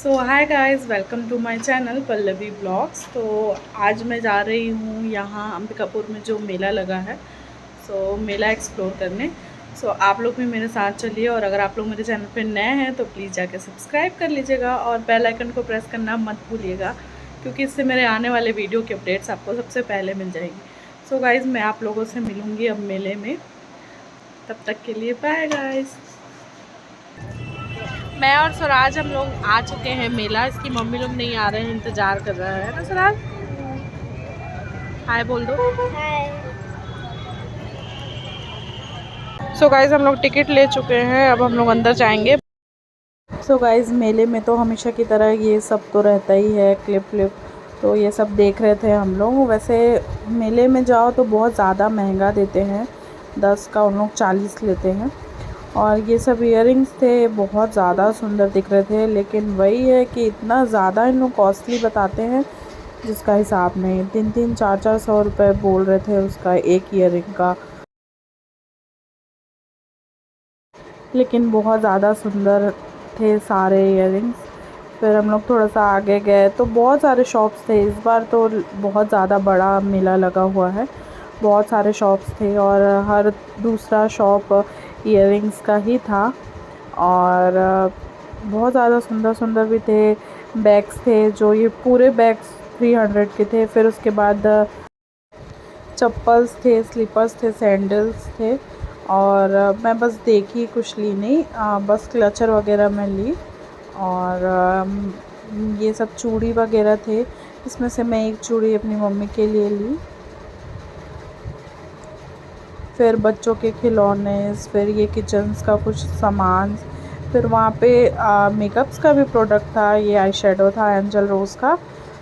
So hi guys, welcome to my channel Pallavi blogs. तो आज मैं जा रही हूँ यहाँ अंबिकापुर में जो मेला लगा है, मेला एक्सप्लोर करने। आप लोग भी मेरे साथ चलिए, और अगर आप लोग मेरे चैनल पे नए हैं तो प्लीज़ जाके सब्सक्राइब कर लीजिएगा और बेल आइकन को प्रेस करना मत भूलिएगा, क्योंकि इससे मेरे आने वाले वीडियो की अपडेट्स आपको सबसे पहले मिल जाएगी। गाइज़, मैं आप लोगों से मिलूँगी अब मेले में। तब तक के लिए बाय गाइज़। मैं और स्वराज हम लोग आ चुके हैं मेला। इसकी मम्मी लोग नहीं आ रहे हैं, इंतज़ार कर रहा है ना स्वराज। हाय बोल दो। गाइज, हम लोग टिकट ले चुके हैं, अब हम लोग अंदर जाएंगे। गाइज, मेले में तो हमेशा की तरह ये सब तो रहता ही है, क्लिप तो ये सब देख रहे थे हम लोग। वैसे मेले में जाओ तो बहुत ज़्यादा महंगा देते हैं, 10 का उन लोग 40 लेते हैं। और ये सब इयररिंग्स थे, बहुत ज़्यादा सुंदर दिख रहे थे, लेकिन वही है कि इतना ज़्यादा इन लोग कॉस्टली बताते हैं जिसका हिसाब नहीं। 300 400 रुपये बोल रहे थे उसका एक इयररिंग का, लेकिन बहुत ज़्यादा सुंदर थे सारे इयररिंग्स। फिर हम लोग थोड़ा सा आगे गए तो बहुत सारे शॉप्स थे। इस बार तो बहुत ज़्यादा बड़ा मेला लगा हुआ है, बहुत सारे शॉप्स थे और हर दूसरा शॉप इयररिंग्स का ही था। और बहुत ज़्यादा सुंदर सुंदर भी थे। बैग्स थे, जो ये पूरे बैग्स 300 के थे। फिर उसके बाद चप्पल्स थे, स्लीपर्स थे, सैंडल्स थे। और मैं बस देखी, कुछ ली नहीं, बस क्लचर वगैरह मैं ली। और ये सब चूड़ी वगैरह थे, इसमें से मैं एक चूड़ी अपनी मम्मी के लिए ली। फिर बच्चों के खिलौने, फिर ये किचन्स का कुछ सामान। फिर वहाँ पे मेकअप्स का भी प्रोडक्ट था। ये आई शेडो था एंजल रोज़ का,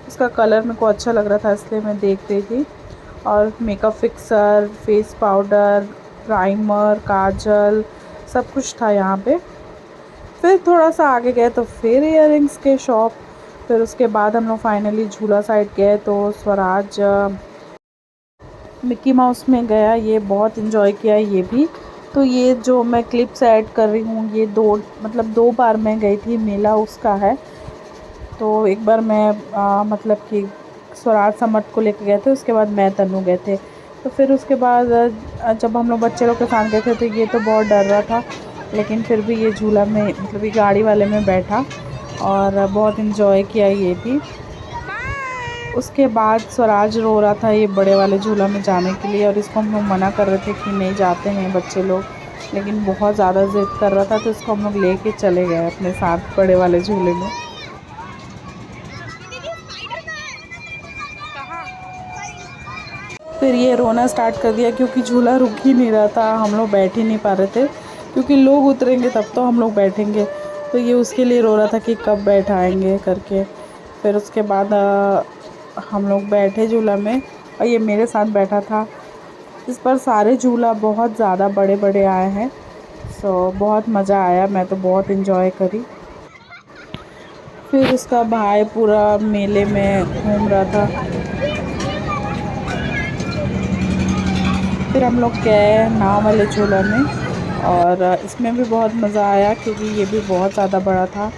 उसका कलर मेरे को अच्छा लग रहा था इसलिए मैं देख रही थी। और makeup fixer, face powder, primer, kajal, सब कुछ था यहाँ पे। फिर थोड़ा सा आगे गए तो फिर इयररिंग्स के शॉप। फिर उसके बाद हम लोग फाइनली झूला साइड गए तो स्वराज मिक्की माउस में गया। ये बहुत इन्जॉय किया ये भी। तो ये जो मैं क्लिप्स ऐड कर रही हूँ, ये दो बार मैं गई थी, मेला उसका है। तो एक बार मैं मतलब कि स्वराज समर्थ को लेके गए थे, उसके बाद मैं तनु गए थे। तो फिर उसके बाद जब हम लोग बच्चे लोग के साथ गए थे तो ये तो बहुत डर रहा था, लेकिन फिर भी ये झूला में मतलब ये गाड़ी वाले में बैठा और बहुत इन्जॉय किया ये भी। उसके बाद स्वराज रो रहा था ये बड़े वाले झूला में जाने के लिए, और इसको हम लोग मना कर रहे थे कि नहीं जाते हैं बच्चे लोग, लेकिन बहुत ज़्यादा ज़िद कर रहा था तो इसको हम लोग लेके चले गए अपने साथ बड़े वाले झूले में। फिर ये रोना स्टार्ट कर दिया क्योंकि झूला रुक ही नहीं रहा था, हम लोग बैठ ही नहीं पा रहे थे, क्योंकि लोग उतरेंगे तब तो हम लोग बैठेंगे। तो ये उसके लिए रो रहा था कि कब बैठाएंगे करके। फिर उसके बाद हम लोग बैठे झूला में, और ये मेरे साथ बैठा था। इस पर सारे झूला बहुत ज़्यादा बड़े बड़े आए हैं, बहुत मज़ा आया, मैं तो बहुत इन्जॉय करी। फिर उसका भाई पूरा मेले में घूम रहा था। फिर हम लोग गए नाव वाले झूला में, और इसमें भी बहुत मज़ा आया क्योंकि ये भी बहुत ज़्यादा बड़ा था।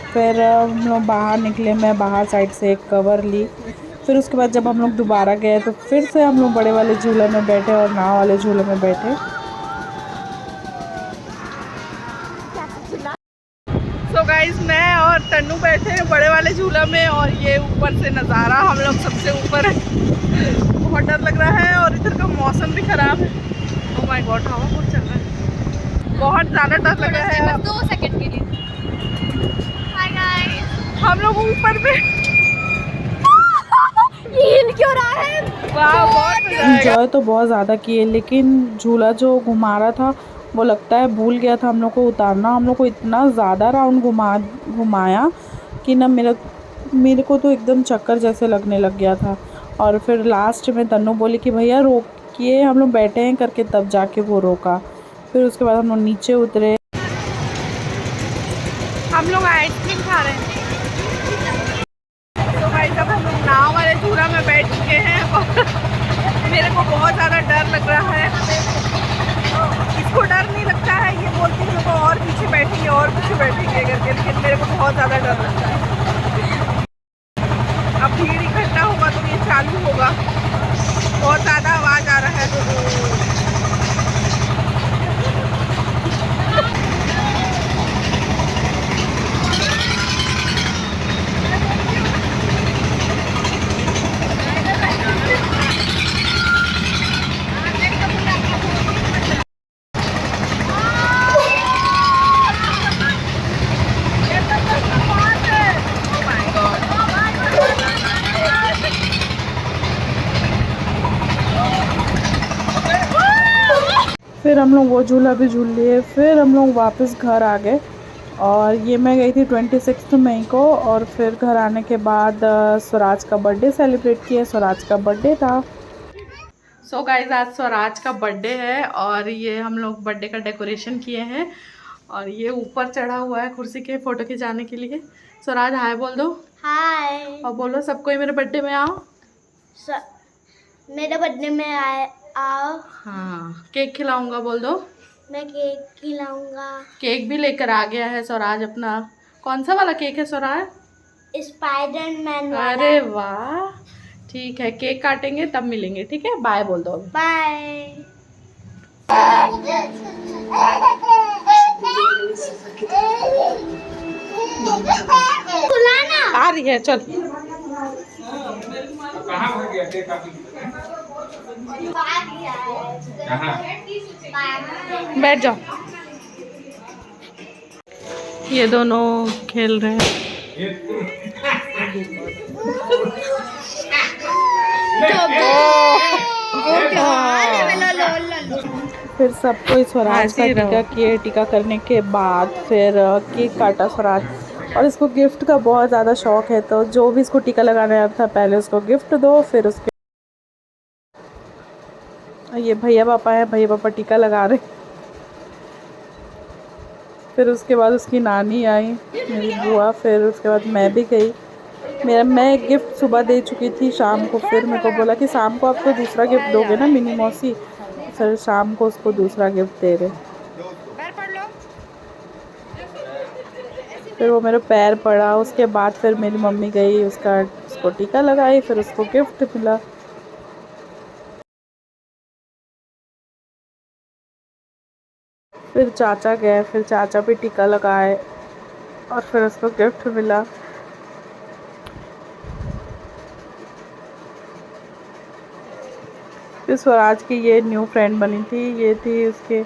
फिर हम लोग बाहर निकले, मैं बाहर साइड से एक कवर ली। फिर उसके बाद जब हम लोग दोबारा गए तो फिर से हम लोग बड़े वाले झूले में बैठे और नाव वाले झूले में बैठे। गाइस, मैं और तन्नू बैठे हैं बड़े वाले झूला में, और ये ऊपर से नज़ारा, हम लोग सबसे ऊपर है। बहुत डर लग रहा है और इधर का मौसम भी ख़राब है। ओह माय गॉड, हवा बहुत चल रहा है, बहुत ज़्यादा डर लग रहा है। 2 सेकंड के लिए हाय गाइस, हम लोग ऊपर में हिल क्यों रहा है। वाह, बहुत एंजॉय तो बहुत ज़्यादा किए, लेकिन झूला जो घुमा रहा था वो लगता है भूल गया था हम लोग को उतारना। हम लोग को इतना ज़्यादा राउंड घुमाया कि ना मेरे को तो एकदम चक्कर जैसे लगने लग गया था। और फिर लास्ट में तन्नू बोली कि भैया रोकिए, हम लोग बैठे हैं करके, तब जाके वो रोका। फिर उसके बाद हम लोग नीचे उतरे। हम लोग आइसक्रीम खा रहे हैं। तो भाई साहब, हम लोग नाव वाले झूला में बैठ चुके हैं और मेरे को बहुत ज़्यादा डर लग रहा है। इसको डर नहीं लगता है, ये बोलती है और पीछे बैठेंगे और पीछे बैठेंगे करके, लेकिन मेरे को बहुत ज़्यादा डर लगता है। फिर हम लोग वो झूला भी झूल लिए, फिर हम लोग वापस घर आ गए। और ये मैं गई थी 26 मई को, और फिर घर आने के बाद स्वराज का बर्थडे सेलिब्रेट किया। स्वराज का बर्थडे था। सो गाइस, आज स्वराज का बर्थडे है और ये हम लोग बर्थडे का डेकोरेशन किए हैं। और ये ऊपर चढ़ा हुआ है कुर्सी के फ़ोटो खिंचाने के लिए। स्वराज हाय बोल दो। हाय। और बोलो सबको ही मेरे बर्थडे में आओ। मेरे बर्थडे में आओ। हाँ, केक खिलाऊंगा बोल दो। मैं केक खिलाऊंगा। केक भी लेकर आ गया है स्वराज अपना। कौन सा वाला केक है स्वराज? स्पाइडरमैन वाला। अरे वाह, ठीक है, केक काटेंगे तब मिलेंगे, ठीक है। बाय बोल दो अभी। बाय। आ रही है, चल। बैठ जाओ। ये दोनों खेल रहे हैं। फिर सबको स्वराज का टीका किए। टीका करने के बाद फिर केक काटा स्वराज। और इसको गिफ्ट का बहुत ज़्यादा शौक है, तो जो भी इसको टीका लगाने आता था पहले उसको गिफ्ट दो, फिर उसके ये भैया पापा है, भैया पापा टीका लगा रहे। फिर उसके बाद उसकी नानी आई, मेरी बुआ। फिर उसके बाद मैं भी गई। मैं गिफ्ट सुबह दे चुकी थी शाम को। फिर मेरे को बोला कि शाम को आप तो दूसरा गिफ्ट दोगे ना मिनी मौसी। फिर शाम को उसको दूसरा गिफ्ट दे रहे। फिर वो मेरे पैर पड़ा। उसके बाद फिर मेरी मम्मी गई, उसको टीका लगाई, फिर उसको गिफ्ट मिला। फिर चाचा गए, फिर चाचा भी टीका लगाए और फिर उसको गिफ्ट मिला। फिर स्वराज की ये न्यू फ्रेंड बनी थी। ये थी उसके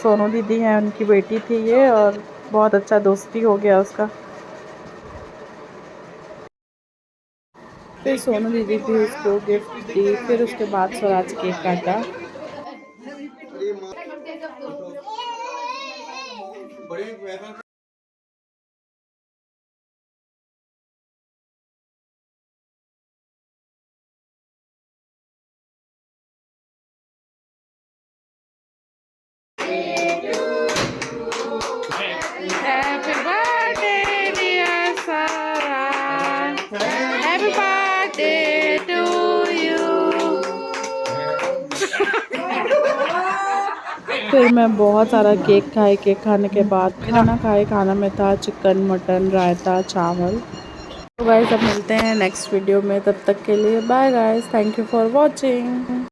सोनू दीदी हैं, उनकी बेटी थी ये, और बहुत अच्छा दोस्ती हो गया उसका। फिर सोनू दीदी भी उसको गिफ्ट दी। फिर उसके बाद स्वराज केक काटा। Happy birthday dear Sarah, happy birthday to you। फिर मैं बहुत सारा केक खाए। केक खाने के बाद खाना खाए। खाना में था चिकन, मटन, रायता, चावल। तो गाइस अब मिलते हैं नेक्स्ट वीडियो में, तब तक के लिए bye guys, thank you for watching.